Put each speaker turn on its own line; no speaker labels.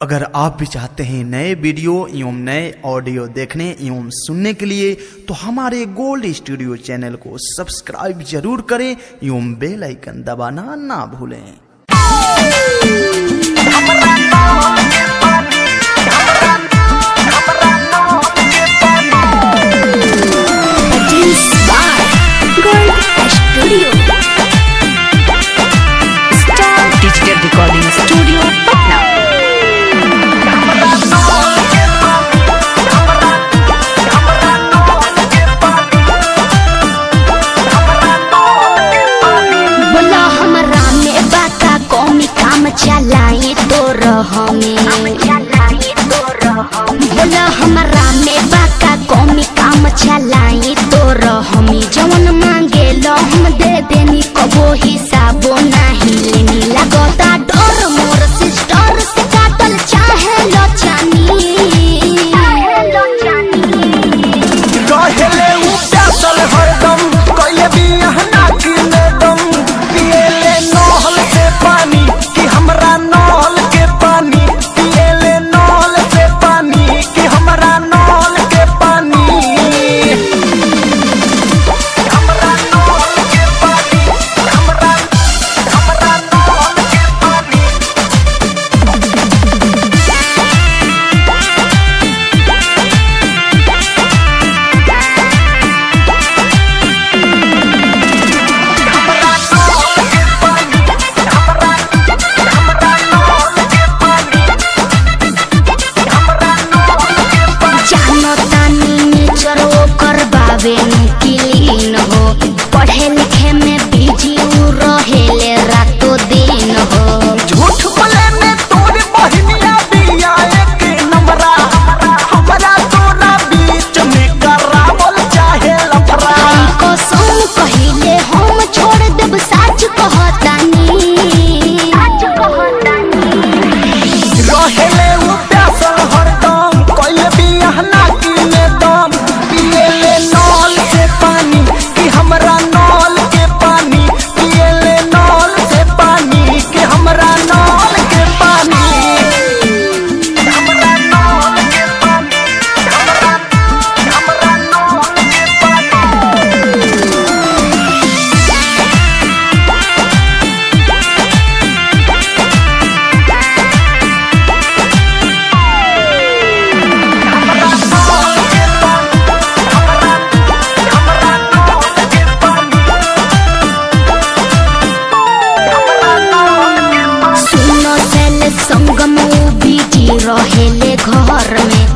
अगर आप भी चाहते हैं नए वीडियो एवं नए ऑडियो देखने एवं सुनने के लिए तो हमारे गोल्ड स्टूडियो चैनल को सब्सक्राइब जरूर करें एवं बेल आइकन दबाना ना भूलें।
Digital recording studio Patna.
बोला हमरा में बाका कौमी काम चलाए तो रहमे। बोला हमरा में बाका कौमी काम चलाए तो रहमे। जवन मांगे लो हम दे देनी कबो हिसाबो नहीं लेनी। लगता डर मोर सिस्टर से काटल चाहे लो जानी।
कहले उ प्यासल हरदम कइले बियाह ना किने दम। पिएले नहल से पानी कि हमरा नहल के पानी। पिएले नहल से पानी कि हमरा नहल के पानी। हमरा नहल के पानी हमरा नहल के पानी।
करवावे क्लीन हो। पढ़े लिखे में बिजी रहेले रातों दिन हो।
झूठ बोले में तोर बहनिया बिया एक नंबरा। हमरा तोरा बीच में करावल चाहे लफड़ा।
कसम कहिले हम छोड़ देब सच कहतानी।
रहेले उ प्यासल हरदम कइले बियाह ना किने दम। पिएले नल से पानी कि हमरा नल के पानी। पिएले नल से पानी कि हमरा नल के पानी। हमरा नल के पानी हमरा नल के पानी।
सुनो सेल संगम बीजी रहेले घर में।